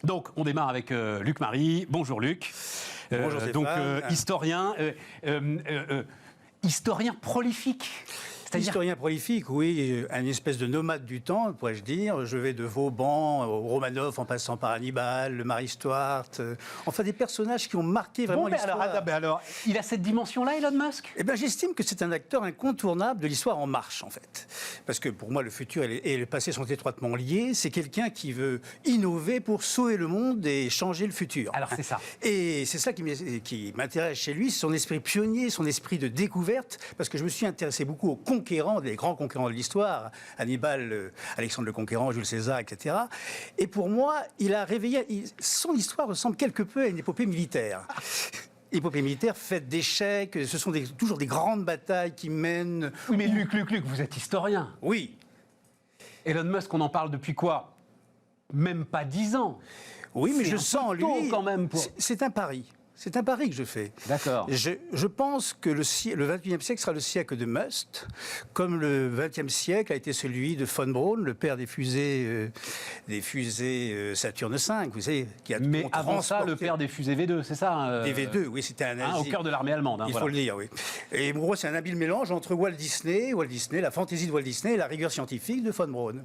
Donc, on démarre avec Luc Marie. Bonjour Luc. Bonjour Stéphane. Donc, historien prolifique. Historien prolifique, oui, un espèce de nomade du temps, pourrais-je dire. Je vais de Vauban au Romanov, en passant par Hannibal, le Marie Stuart, enfin des personnages qui ont marqué vraiment l'histoire. Alors, il a cette dimension-là, Elon Musk ? Eh bien, j'estime que c'est un acteur incontournable de l'histoire en marche, en fait. Parce que pour moi, le futur et le passé sont étroitement liés. C'est quelqu'un qui veut innover pour sauver le monde et changer le futur. Alors, c'est ça. Et c'est ça qui m'intéresse chez lui, son esprit pionnier, son esprit de découverte, parce que je me suis intéressé beaucoup aux conquérants, des grands conquérants de l'histoire, Hannibal, Alexandre le Conquérant, Jules César, etc. Et pour moi, il a réveillé... Son histoire ressemble quelque peu à une épopée militaire. Épopée militaire faite d'échecs, ce sont toujours des grandes batailles qui mènent... Oui, mais Luc, vous êtes historien. Oui. Elon Musk, on en parle depuis quoi ? Même pas 10 ans. Oui, mais je sens, lui... quand même pour... C'est un pari. C'est un pari que je fais. D'accord. Je pense que le XXIe siècle sera le siècle de Musk, comme le XXe siècle a été celui de von Braun, le père des fusées Saturne V, vous savez, qui a Mais avant ça, le père des fusées V2, c'est ça Des V2, oui, c'était un nazi. Au cœur de l'armée allemande. Il faut le dire, oui. Et pour moi, c'est un habile mélange entre Walt Disney, la fantaisie de Walt Disney et la rigueur scientifique de von Braun.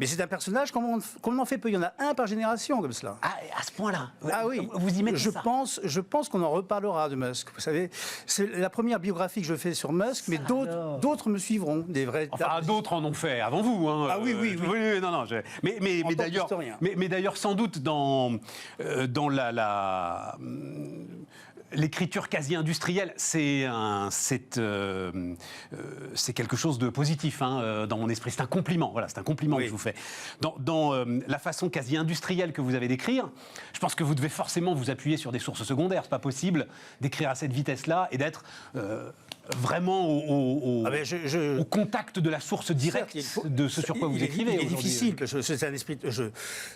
Mais c'est un personnage comme on en fait peu. Il y en a un par génération comme cela. Ah, à ce point-là. Ah oui. Vous y mettez je ça. Je pense qu'on en reparlera de Musk. Vous savez, c'est la première biographie que je fais sur Musk, mais d'autres me suivront. Des vrais. Enfin, d'autres en ont fait avant vous. Hein. Ah oui. Non. Mais d'ailleurs, sans doute dans l'écriture quasi-industrielle, c'est quelque chose de positif dans mon esprit. C'est un compliment. Voilà, c'est un compliment que je vous fais. Dans la façon quasi-industrielle que vous avez d'écrire, je pense que vous devez forcément vous appuyer sur des sources secondaires. C'est pas possible d'écrire à cette vitesse-là et d'être vraiment au contact de la source directe de ce sur quoi vous écrivez. Il est difficile, parce que c'est un esprit.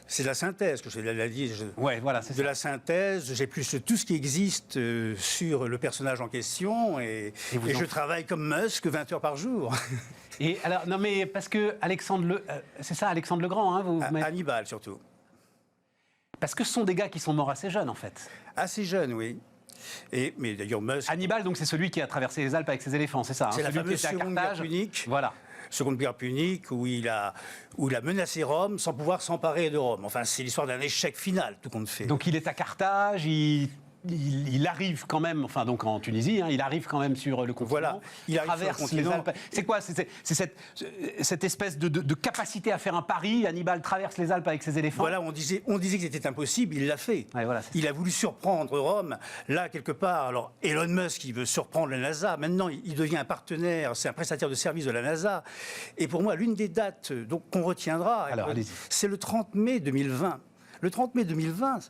C'est de la synthèse que je l'ai dit. Ouais, voilà, c'est ça. De la synthèse, j'ai plus tout ce qui existe sur le personnage en question, et je travaille comme Musk 20 heures par jour. Et alors, non mais parce que c'est ça, Alexandre le Grand, Hannibal surtout. Parce que ce sont des gars qui sont morts assez jeunes en fait. Assez jeunes, oui. Mais d'ailleurs, Musk... Hannibal, donc c'est celui qui a traversé les Alpes avec ses éléphants, c'est ça. C'est la fameuse Seconde Guerre punique. Voilà. Seconde Guerre punique, où il a menacé Rome sans pouvoir s'emparer de Rome. Enfin, c'est l'histoire d'un échec final, tout compte fait. Donc il est à Carthage, il arrive quand même, enfin donc en Tunisie, il arrive quand même sur le continent. Voilà, il traverse les Alpes. C'est quoi ? C'est cette espèce de capacité à faire un pari. Hannibal traverse les Alpes avec ses éléphants. Voilà, on disait que c'était impossible, il l'a fait. Ouais, voilà, il a voulu surprendre Rome. Là, quelque part, alors Elon Musk, il veut surprendre la NASA. Maintenant, il devient un partenaire, c'est un prestataire de service de la NASA. Et pour moi, l'une des dates qu'on retiendra, c'est le 30 mai 2020. Le 30 mai 2020...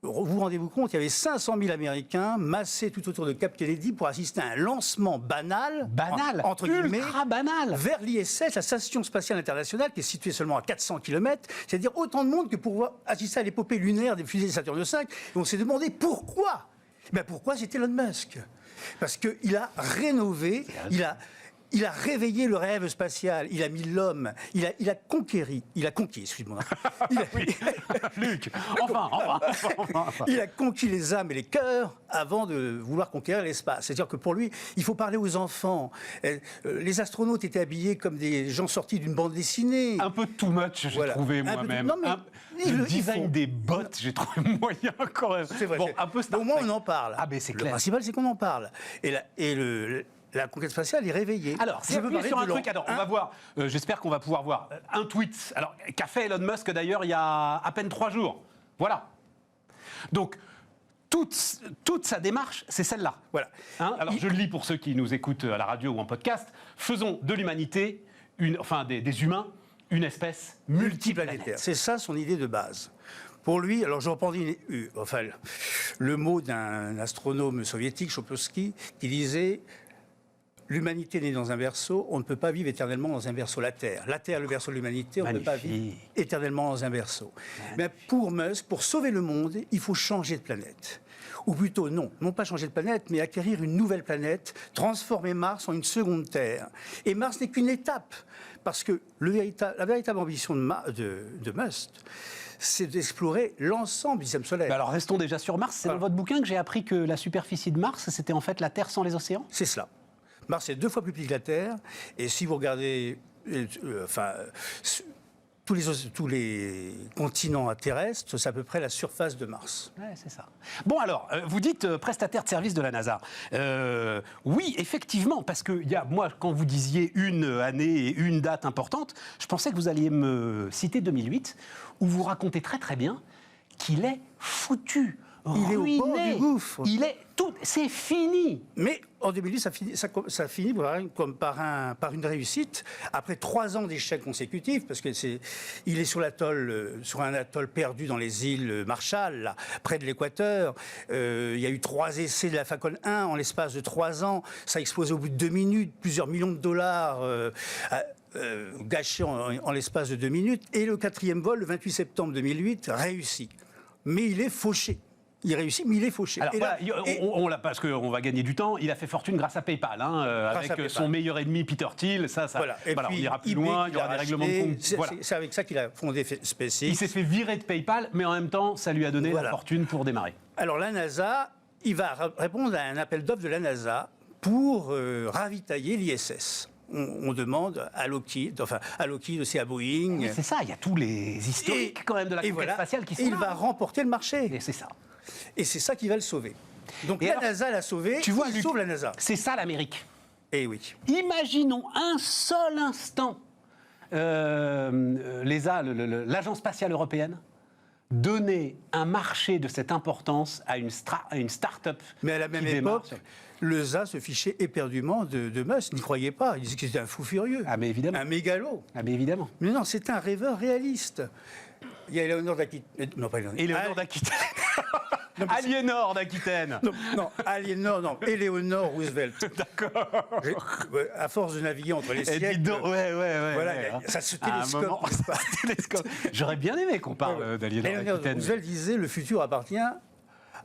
Vous vous rendez-vous compte, il y avait 500 000 Américains massés tout autour de Cap Kennedy pour assister à un lancement banal, entre guillemets, ultra banal, vers l'ISS, la Station Spatiale Internationale, qui est située seulement à 400 km, c'est-à-dire autant de monde que pour assister à l'épopée lunaire des fusées Saturne V. Et on s'est demandé pourquoi. Pourquoi c'était Elon Musk ? Parce qu'il a rénové, il a réveillé le rêve spatial, il a mis l'homme, il a conquis, excuse-moi. Luc, enfin. Il a conquis les âmes et les cœurs avant de vouloir conquérir l'espace. C'est-à-dire que pour lui, il faut parler aux enfants. Les astronautes étaient habillés comme des gens sortis d'une bande dessinée. Un peu too much, j'ai trouvé moi-même. Le design des bottes, j'ai trouvé moyen quand même. C'est vrai. Bon, un peu Star Au moins, on en parle. Ah ben c'est clair. Le principal, c'est qu'on en parle. La conquête spatiale est réveillée. Alors, je veux parler sur un truc. Alors, on va voir. J'espère qu'on va pouvoir voir un tweet. Alors, qu'a fait Elon Musk d'ailleurs il y a à peine 3 jours. Voilà. Donc, toute sa démarche, c'est celle-là. Voilà. Alors, je le lis pour ceux qui nous écoutent à la radio ou en podcast. Faisons de l'humanité, des humains, une espèce multiplanétaire. C'est ça son idée de base. Pour lui, alors je reprends le mot d'un astronome soviétique, Chopovski, qui disait « L'humanité naît dans un berceau, on ne peut pas vivre éternellement dans un berceau. La Terre, le berceau de l'humanité, on ne peut pas vivre éternellement dans un berceau. » Mais pour Musk, pour sauver le monde, il faut changer de planète. Ou plutôt, non pas changer de planète, mais acquérir une nouvelle planète, transformer Mars en une seconde Terre. Et Mars n'est qu'une étape. parce que la véritable ambition de Musk, c'est d'explorer l'ensemble du système solaire. Alors restons déjà sur Mars. C'est dans votre bouquin que j'ai appris que la superficie de Mars, c'était en fait la Terre sans les océans? C'est cela. Mars est 2 fois plus petit que la Terre, et si vous regardez, tous les continents terrestres, c'est à peu près la surface de Mars. Ouais, c'est ça. Bon alors, vous dites prestataire de service de la NASA. Oui, effectivement, parce que moi, quand vous disiez une année et une date importante, je pensais que vous alliez me citer 2008, où vous racontez très très bien qu'il est foutu. Il est au bord du gouffre. C'est fini. Mais en 2008, ça finit comme par une réussite. Après 3 ans d'échecs consécutifs, parce que il est sur un atoll perdu dans les îles Marshall, là, près de l'équateur. Il y a eu 3 essais de la Falcon 1 en l'espace de 3 ans. Ça a explosé au bout de 2 minutes, plusieurs millions de dollars. Gâchés en l'espace de 2 minutes. Et le 4e vol, le 28 septembre 2008, réussit. Mais il est fauché. Il réussit, mais il est fauché. Alors, parce qu'on va gagner du temps, il a fait fortune grâce à PayPal, avec son meilleur ennemi Peter Thiel. Voilà. On ira plus loin, il y aura des règlements de compte. C'est avec ça qu'il a fondé SpaceX. Il s'est fait virer de PayPal, mais en même temps, ça lui a donné la fortune pour démarrer. Alors la NASA, il va répondre à un appel d'offres de la NASA pour ravitailler l'ISS. On demande à Lockheed, aussi à Boeing. C'est ça, il y a tous les historiques quand même de la conquête spatiale qui sont là. Il va remporter le marché. Et c'est ça. Et c'est ça qui va le sauver. Donc la NASA l'a sauvé, il sauve la NASA. C'est ça l'Amérique. Eh oui. Imaginons un seul instant l'Agence spatiale européenne donner un marché de cette importance à une start-up. Mais à la même époque, l'ESA se fichait éperdument de Musk, n'y croyait pas. Il disait que c'était un fou furieux. Ah mais évidemment. Un mégalo. Ah mais évidemment. Mais non, c'est un rêveur réaliste. Il y a Éléonore d'Aquitaine. Non, pas Éléonore. Éléonore d'Aquitaine. Aliénor d'Aquitaine. Aliénor, non. Éléonore Roosevelt. D'accord. À force de naviguer entre les siècles. Ouais. Ça se télescope. J'aurais bien aimé qu'on parle d'Aliénor d'Aquitaine. Roosevelt disait le futur appartient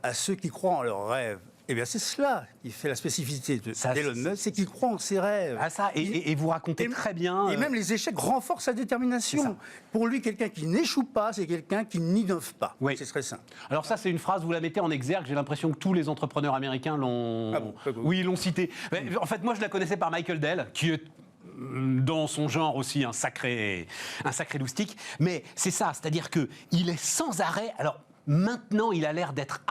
à ceux qui croient en leurs rêves. Eh bien, c'est cela qui fait la spécificité d'Elon Musk, c'est qu'il croit en ses rêves. Ah ça, et vous racontez très bien... Et même les échecs renforcent sa détermination. Pour lui, quelqu'un qui n'échoue pas, c'est quelqu'un qui n'innove pas. Oui. C'est très simple. Alors ça, c'est une phrase, vous la mettez en exergue, j'ai l'impression que tous les entrepreneurs américains l'ont... Ah bon, oui, ils l'ont cité. En fait, moi, je la connaissais par Michael Dell, qui est dans son genre aussi un sacré loustic. Mais c'est ça, c'est-à-dire qu'il est sans arrêt... Alors, maintenant, il a l'air d'être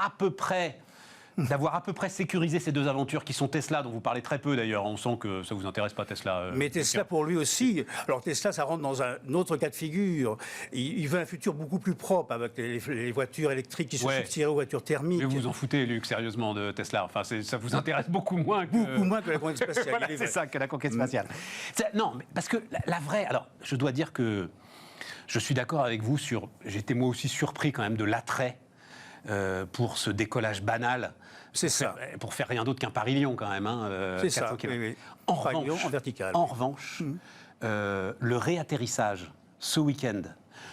d'avoir à peu près sécurisé ces 2 aventures qui sont Tesla, dont vous parlez très peu d'ailleurs. On sent que ça ne vous intéresse pas, Tesla. Mais Tesla, pour lui aussi. Alors Tesla, ça rentre dans un autre cas de figure. Il veut un futur beaucoup plus propre avec les voitures électriques qui se substitueraient aux voitures thermiques. Mais vous vous en foutez, Luc, sérieusement, de Tesla. Enfin, ça vous intéresse beaucoup moins que... Beaucoup moins que la conquête spatiale. Voilà, c'est ça, que la conquête spatiale. Non, mais parce que la vraie... Alors, je dois dire que je suis d'accord avec vous sur... J'étais moi aussi surpris quand même de l'attrait pour ce décollage banal. C'est ça. Pour faire rien d'autre qu'un Paris-Lyon, quand même. C'est ça, oui. En revanche, le réatterrissage, ce week-end,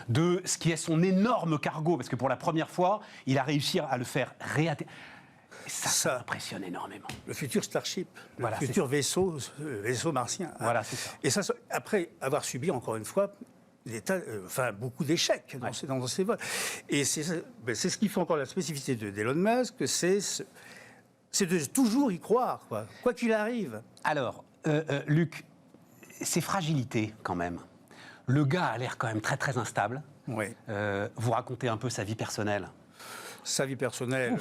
de ce qui est son énorme cargo, parce que pour la première fois, il a réussi à le faire réatterrir. Ça m'impressionne énormément. Le futur Starship, le futur vaisseau martien. Voilà, c'est ça. Et ça, après avoir subi, encore une fois, beaucoup d'échecs dans ces vols. Et c'est ce qui fait encore la spécificité d'Elon Musk, c'est de toujours y croire, quoi qu'il arrive. Alors, Luc, ces fragilités, quand même. Le gars a l'air quand même très, très instable. Oui. Vous racontez un peu sa vie personnelle. Sa vie personnelle,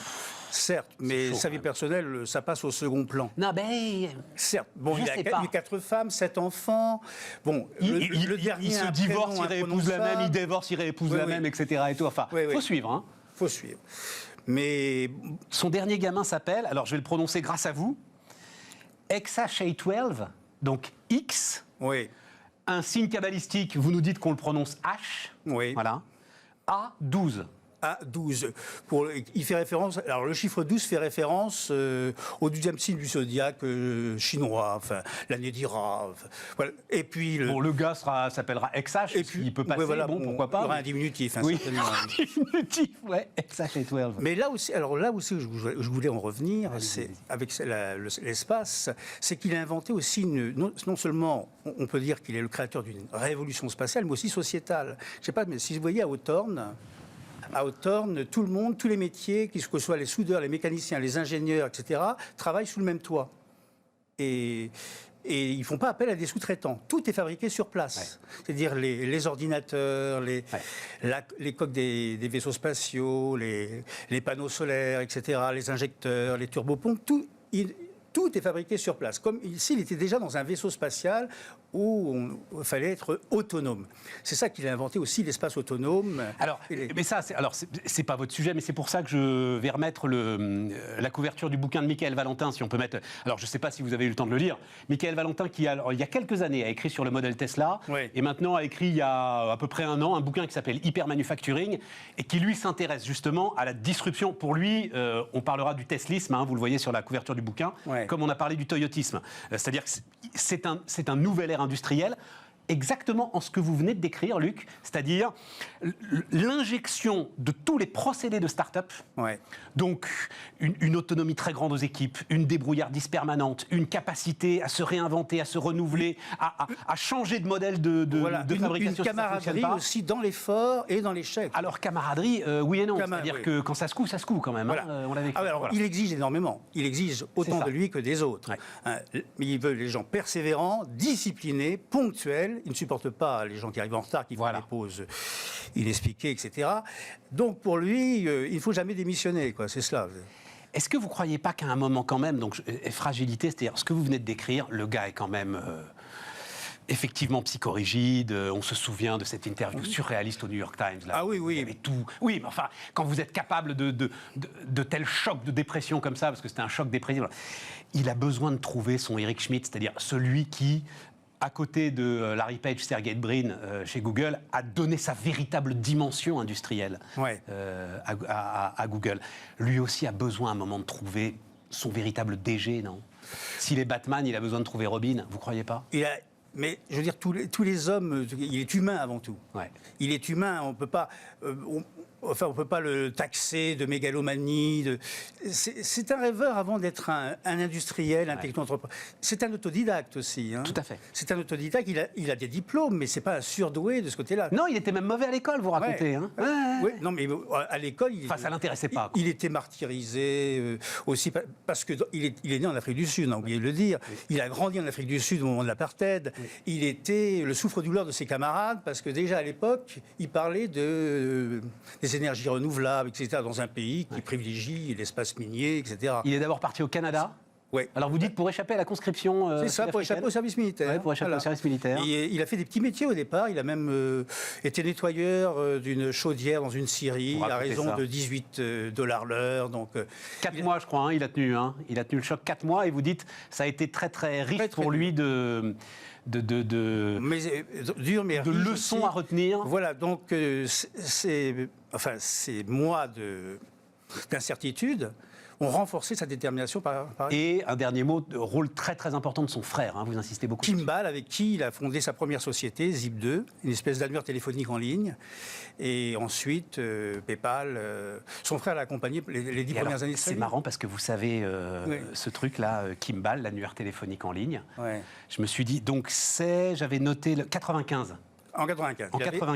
certes, mais sa vie personnelle, ça passe au second plan. Non, ben... Certes. Bon, il a eu 4 femmes, 7 enfants. Bon, le dernier... Il se divorce, il réépouse la même, il divorce, il réépouse la même, etc. Et tout. Enfin, faut suivre, hein. Faut suivre. Mais... Son dernier gamin s'appelle, alors je vais le prononcer grâce à vous, Exashay12, donc X. Oui. Un signe cabalistique, vous nous dites qu'on le prononce H. Oui. Voilà. A12. à 12. Il fait référence. Alors le chiffre 12 fait référence au 12e signe du zodiaque chinois, enfin l'année d'Ira. Enfin, voilà. Et puis bon, le gars s'appellera XH, et puis il peut passer. voilà, bon, pourquoi pas. Il y aura un diminutif, hein, oui. certainement. Un diminutif, ouais. XH et 12. Mais là aussi, je voulais en revenir, c'est avec l'espace, c'est qu'il a inventé aussi non seulement, on peut dire qu'il est le créateur d'une révolution spatiale, mais aussi sociétale. Je sais pas, mais si vous voyez à Hawthorne, tout le monde, tous les métiers, que ce soit les soudeurs, les mécaniciens, les ingénieurs, etc., travaillent sous le même toit. Et ils ne font pas appel à des sous-traitants. Tout est fabriqué sur place. Ouais. C'est-à-dire les ordinateurs, les coques des vaisseaux spatiaux, les panneaux solaires, etc., les injecteurs, les turbopompes, tout est fabriqué sur place. Comme s'il était déjà dans un vaisseau spatial où il fallait être autonome. C'est ça qu'il a inventé aussi, l'espace autonome. Alors, mais ça, c'est pas votre sujet, mais c'est pour ça que je vais remettre la couverture du bouquin de Michael Valentin, si on peut mettre. Alors, je sais pas si vous avez eu le temps de le lire. Michael Valentin, qui il y a quelques années a écrit sur le modèle Tesla, et maintenant a écrit il y a à peu près un an un bouquin qui s'appelle Hyper Manufacturing, et qui lui s'intéresse justement à la disruption. Pour lui, on parlera du teslisme, hein, vous le voyez sur la couverture du bouquin, comme on a parlé du toyotisme. C'est-à-dire que c'est un nouvel ère industrielle, exactement en ce que vous venez de décrire, Luc, c'est-à-dire l'injection de tous les procédés de start-up, donc une autonomie très grande aux équipes, une débrouillardise permanente, une capacité à se réinventer, à se renouveler, à changer de modèle de fabrication. Une camaraderie aussi dans l'effort et dans l'échec. Alors camaraderie, oui et non, c'est-à-dire que quand ça se coud quand même. Voilà. Hein, on l'avait Il exige énormément, il exige autant de lui que des autres. Mais il veut les gens persévérants, disciplinés, ponctuels. Il ne supporte pas les gens qui arrivent en retard, qui font des pauses inexpliquées, etc. Donc pour lui, il ne faut jamais démissionner, quoi. C'est cela. Est-ce que vous ne croyez pas qu'à un moment quand même, donc fragilité, c'est-à-dire ce que vous venez de décrire, le gars est quand même effectivement psychorigide. On se souvient de cette interview surréaliste au New York Times. Là, oui. Il y avait tout. Oui, mais enfin, quand vous êtes capable de tels chocs de dépression comme ça, parce que c'était un choc dépressif, il a besoin de trouver son Eric Schmidt, c'est-à-dire celui qui, à côté de Larry Page, Sergey Brin chez Google, a donné sa véritable dimension industrielle à Google. Lui aussi a besoin à un moment de trouver son véritable DG, non? S'il est Batman, il a besoin de trouver Robin, vous croyez pas? Mais je veux dire, tous les hommes, il est humain avant tout. Il est humain, on ne peut pas... on peut pas le taxer de mégalomanie. C'est un rêveur avant d'être un industriel, un techno-entrepreneur. C'est un autodidacte aussi. Hein. Tout à fait. C'est un autodidacte, il a des diplômes, mais c'est pas un surdoué de ce côté-là. Non, il était même mauvais à l'école, vous racontez. Hein. Non, mais à l'école... ça l'intéressait pas. Il était martyrisé aussi parce qu'il est né en Afrique du Sud, on a oublié de le dire. Il a grandi en Afrique du Sud au moment de l'apartheid. Il était le souffre-douleur de ses camarades parce que déjà à l'époque, il parlait des énergies renouvelables, etc., dans un pays qui privilégie l'espace minier, etc. Il est d'abord parti au Canada. Alors vous dites pour échapper à la conscription. C'est ça, pour échapper au service militaire. Pour échapper au service militaire. Il a fait des petits métiers au départ. Il a même été nettoyeur d'une chaudière dans une scierie à raison de $18 l'heure. Donc 4 mois, je crois. Il a tenu. Il a tenu le choc 4 mois. Et vous dites, ça a été très très riche pour lui de leçons aussi à retenir. Voilà, donc ces mois d'incertitude ont renforcé sa détermination Et un dernier mot, rôle très très important de son frère, vous insistez beaucoup. Kimball, avec qui il a fondé sa première société, Zip2, une espèce d'annuaire téléphonique en ligne. Et ensuite, PayPal, son frère l'a accompagné les 10 premières années de sa vie. C'est marrant parce que vous savez, ce truc-là, Kimball, l'annuaire téléphonique en ligne, je me suis dit, donc j'avais noté le 95. En 95.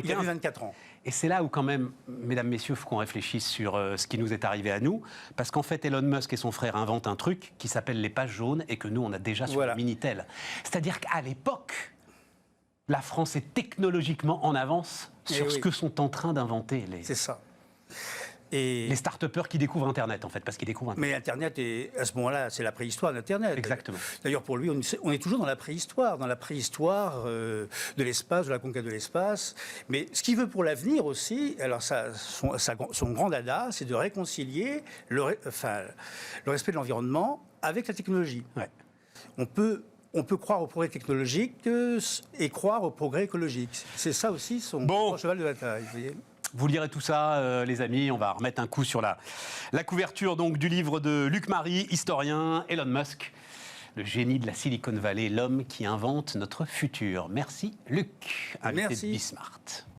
Il avait 24 ans. Et c'est là où quand même, mesdames, messieurs, il faut qu'on réfléchisse sur ce qui nous est arrivé à nous. Parce qu'en fait, Elon Musk et son frère inventent un truc qui s'appelle les pages jaunes et que nous, on a déjà sur le Minitel. C'est-à-dire qu'à l'époque, la France est technologiquement en avance sur ce que sont en train d'inventer les... C'est ça. Les start-upers qui découvrent Internet, en fait, parce qu'ils découvrent Internet. Mais Internet, à ce moment-là, c'est la préhistoire d'Internet. Exactement. D'ailleurs, pour lui, on est toujours dans la préhistoire de l'espace, de la conquête de l'espace. Mais ce qu'il veut pour l'avenir aussi, alors son grand dada, c'est de réconcilier le respect de l'environnement avec la technologie. On peut croire au progrès technologique et croire au progrès écologique. C'est ça aussi son cheval de bataille, vous voyez. Vous lirez tout ça, les amis. On va remettre un coup sur la couverture donc, du livre de Luc Marie, historien, Elon Musk, le génie de la Silicon Valley, l'homme qui invente notre futur. Merci Luc, invité de Bismart.